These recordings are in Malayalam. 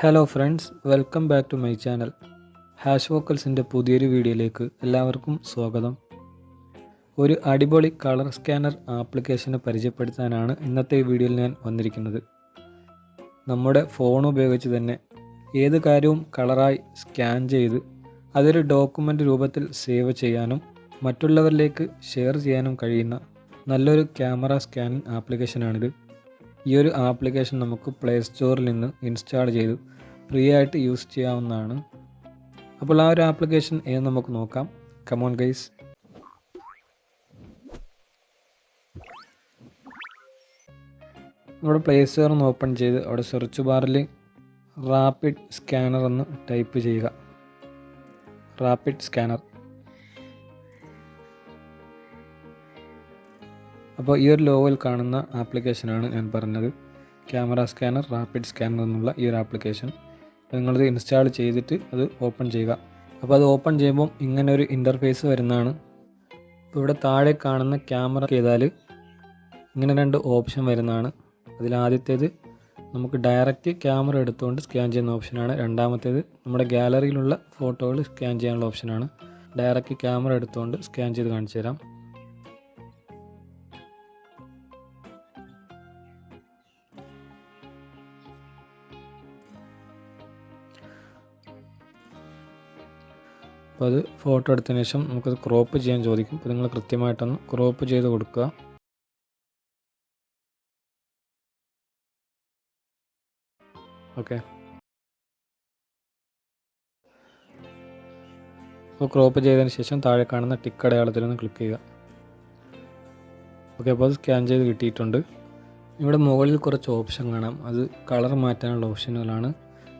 Hello friends, welcome back to my channel. Hash വോക്കൽസിൻ്റെ പുതിയൊരു വീഡിയോയിലേക്ക് എല്ലാവർക്കും സ്വാഗതം. ഒരു അടിപൊളി കളർ സ്കാനർ ആപ്ലിക്കേഷനെ പരിചയപ്പെടുത്താനാണ് ഇന്നത്തെ ഈ വീഡിയോയിൽ ഞാൻ വന്നിരിക്കുന്നത്. നമ്മുടെ ഫോൺ ഉപയോഗിച്ച് തന്നെ ഏത് കാര്യവും കളറായി സ്കാൻ ചെയ്ത് അതൊരു ഡോക്യുമെൻ്റ് രൂപത്തിൽ സേവ് ചെയ്യാനും മറ്റുള്ളവരിലേക്ക് ഷെയർ ചെയ്യാനും കഴിയുന്ന നല്ലൊരു ക്യാമറ സ്കാനിങ് ആപ്ലിക്കേഷനാണിത്. ഈ ഒരു ആപ്ലിക്കേഷൻ നമുക്ക് പ്ലേ സ്റ്റോറിൽ നിന്ന് ഇൻസ്റ്റാൾ ചെയ്ത് ഫ്രീ ആയിട്ട് യൂസ് ചെയ്യാവുന്നതാണ്. അപ്പോൾ ആ ഒരു ആപ്ലിക്കേഷൻ ഏത് നമുക്ക് നോക്കാം. Come on guys. നമ്മുടെ പ്ലേ സ്റ്റോർ ഒന്ന് ഓപ്പൺ ചെയ്ത് അവിടെ സെർച്ച് ബാറിൽ റാപ്പിഡ് സ്കാനർ എന്ന് ടൈപ്പ് ചെയ്യുക. Rapid scanner. അപ്പോൾ ഈ ഒരു ലോഗോയിൽ കാണുന്ന ആപ്ലിക്കേഷനാണ് ഞാൻ പറഞ്ഞത്, ക്യാമറ സ്കാനർ റാപ്പിഡ് സ്കാനർ എന്നുള്ള ഈ ഒരു ആപ്ലിക്കേഷൻ. അപ്പോൾ നിങ്ങളിത് ഇൻസ്റ്റാൾ ചെയ്തിട്ട് അത് ഓപ്പൺ ചെയ്യുക. അപ്പോൾ അത് ഓപ്പൺ ചെയ്യുമ്പം ഇങ്ങനെ ഒരു ഇൻ്റർഫേസ് വരുന്നതാണ്. അപ്പോൾ ഇവിടെ താഴെ കാണുന്ന ക്യാമറ ചെയ്താൽ ഇങ്ങനെ രണ്ട് ഓപ്ഷൻ വരുന്നതാണ്. അതിലാദ്യത്തേത് നമുക്ക് ഡയറക്റ്റ് ക്യാമറ എടുത്തുകൊണ്ട് സ്കാൻ ചെയ്യുന്ന ഓപ്ഷനാണ്. രണ്ടാമത്തേത് നമ്മുടെ ഗാലറിയിലുള്ള ഫോട്ടോകൾ സ്കാൻ ചെയ്യാനുള്ള ഓപ്ഷനാണ്. ഡയറക്റ്റ് ക്യാമറ എടുത്തുകൊണ്ട് സ്കാൻ ചെയ്ത് കാണിച്ചു തരാം. അപ്പോൾ അത് ഫോട്ടോ എടുത്തതിന് ശേഷം നമുക്കത് ക്രോപ്പ് ചെയ്യാൻ ചോദിക്കും. അപ്പോൾ നിങ്ങൾ കൃത്യമായിട്ടൊന്ന് ക്രോപ്പ് ചെയ്ത് കൊടുക്കുക. ഓക്കെ, അപ്പോൾ ക്രോപ്പ് ചെയ്തതിന് ശേഷം താഴെ കാണുന്ന ടിക്ക് അടയാളത്തിലൊന്ന് ക്ലിക്ക് ചെയ്യുക. ഓക്കെ, അപ്പോൾ അത് സ്കാൻ ചെയ്ത് കിട്ടിയിട്ടുണ്ട്. ഇവിടെ മുകളിൽ കുറച്ച് ഓപ്ഷൻ കാണാം. അത് കളർ മാറ്റാനുള്ള ഓപ്ഷനുകളാണ്.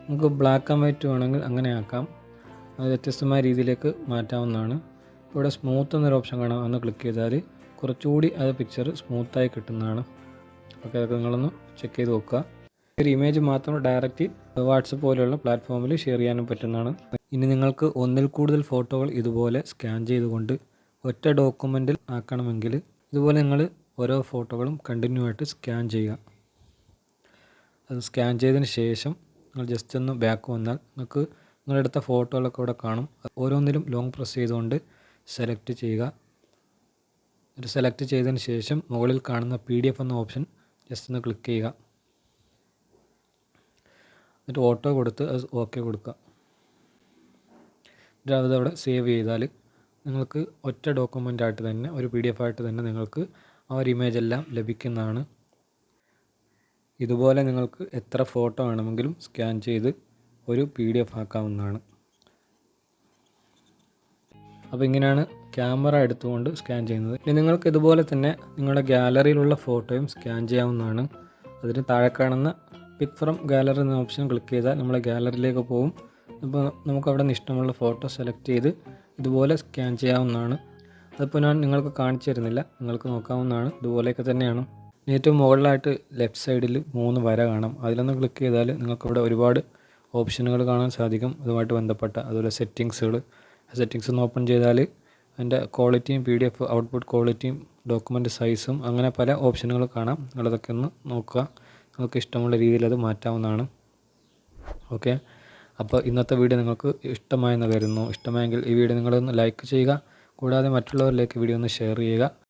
നമുക്ക് ബ്ലാക്ക് ആൻഡ് വൈറ്റ് വേണമെങ്കിൽ അങ്ങനെ ആക്കാം. അത് വ്യത്യസ്തമായ രീതിയിലേക്ക് മാറ്റാവുന്നതാണ്. ഇവിടെ സ്മൂത്ത് എന്നൊരു ഓപ്ഷൻ കാണാം. ഒന്ന് ക്ലിക്ക് ചെയ്താൽ കുറച്ചുകൂടി അത് പിക്ചർ സ്മൂത്തായി കിട്ടുന്നതാണ്. ഓക്കെ, അതൊക്കെ നിങ്ങളൊന്ന് ചെക്ക് ചെയ്ത് നോക്കുക. ഒരു ഇമേജ് മാത്രം ഡയറക്റ്റ് വാട്സപ്പ് പോലെയുള്ള പ്ലാറ്റ്ഫോമിൽ ഷെയർ ചെയ്യാനും പറ്റുന്നതാണ്. ഇനി നിങ്ങൾക്ക് ഒന്നിൽ കൂടുതൽ ഫോട്ടോകൾ ഇതുപോലെ സ്കാൻ ചെയ്തുകൊണ്ട് ഒറ്റ ഡോക്യുമെൻറ്റിൽ ആക്കണമെങ്കിൽ ഇതുപോലെ നിങ്ങൾ ഓരോ ഫോട്ടോകളും കണ്ടിന്യൂ ആയിട്ട് സ്കാൻ ചെയ്യുക. അത് സ്കാൻ ചെയ്തതിന് ശേഷം നിങ്ങൾ ജസ്റ്റ് ഒന്ന് ബാക്ക് വന്നാൽ നിങ്ങൾക്ക് നിങ്ങളെടുത്ത ഫോട്ടോകളൊക്കെ ഇവിടെ കാണും. ഓരോന്നിലും ലോങ് പ്രസ് ചെയ്തുകൊണ്ട് സെലക്ട് ചെയ്യുക. ഒരു സെലക്ട് ചെയ്തതിന് ശേഷം മുകളിൽ കാണുന്ന PDF എന്ന ഓപ്ഷൻ ജസ്റ്റ് ഒന്ന് ക്ലിക്ക് ചെയ്യുക. എന്നിട്ട് ഓട്ടോ കൊടുത്ത് അത് ഓക്കെ കൊടുക്കുക. എന്നിട്ട് അതവിടെ സേവ് ചെയ്താൽ നിങ്ങൾക്ക് ഒറ്റ ഡോക്യുമെൻ്റ് ആയിട്ട് തന്നെ ഒരു PDF ആയിട്ട് തന്നെ നിങ്ങൾക്ക് ആ ഒരു ഇമേജ് എല്ലാം ലഭിക്കുന്നതാണ്. ഇതുപോലെ നിങ്ങൾക്ക് എത്ര ഫോട്ടോ വേണമെങ്കിലും സ്കാൻ ചെയ്ത് ഒരു PDF ആക്കാവുന്നതാണ്. അപ്പോൾ ഇങ്ങനെയാണ് ക്യാമറ എടുത്തുകൊണ്ട് സ്കാൻ ചെയ്യുന്നത്. ഇനി നിങ്ങൾക്ക് ഇതുപോലെ തന്നെ നിങ്ങളുടെ ഗാലറിയിലുള്ള ഫോട്ടോയും സ്കാൻ ചെയ്യാവുന്നതാണ്. അതിന് താഴെ കാണുന്ന പിക് ഫ്രം ഗാലറി എന്ന ഓപ്ഷൻ ക്ലിക്ക് ചെയ്താൽ നമ്മളെ ഗാലറിയിലേക്ക് പോകും. അപ്പോൾ നമുക്ക് അവിടെ നിന്ന് ഇഷ്ടമുള്ള ഫോട്ടോ സെലക്ട് ചെയ്ത് ഇതുപോലെ സ്കാൻ ചെയ്യാവുന്നതാണ്. അതിപ്പോൾ ഞാൻ നിങ്ങൾക്ക് കാണിച്ചു തരുന്നില്ല, നിങ്ങൾക്ക് നോക്കാവുന്നതാണ്. ഇതുപോലെയൊക്കെ തന്നെയാണ്. ഏറ്റവും മുകളിലായിട്ട് ലെഫ്റ്റ് സൈഡിൽ 3 വര കാണാം. അതിലൊന്ന് ക്ലിക്ക് ചെയ്താൽ നിങ്ങൾക്കിവിടെ ഒരുപാട് ഓപ്ഷനുകൾ കാണാൻ സാധിക്കും. അതുമായിട്ട് ബന്ധപ്പെട്ട അതുപോലെ സെറ്റിങ്സ് ഒന്ന് ഓപ്പൺ ചെയ്താൽ അതിൻ്റെ ക്വാളിറ്റിയും PDF ഔട്ട്പുട്ട് ക്വാളിറ്റിയും ഡോക്യുമെൻ്റ് സൈസും അങ്ങനെ പല ഓപ്ഷനുകൾ കാണാം. നിങ്ങളതൊക്കെ ഒന്ന് നോക്കുക. നിങ്ങൾക്ക് ഇഷ്ടമുള്ള രീതിയിൽ അത് മാറ്റാവുന്നതാണ്. ഓക്കെ, അപ്പോൾ ഇന്നത്തെ വീഡിയോ നിങ്ങൾക്ക് ഇഷ്ടമായെന്ന് കരുതുന്നു. ഇഷ്ടമായെങ്കിൽ ഈ വീഡിയോ നിങ്ങളൊന്ന് ലൈക്ക് ചെയ്യുക. കൂടാതെ മറ്റുള്ളവരിലേക്ക് വീഡിയോ ഒന്ന് ഷെയർ ചെയ്യുക.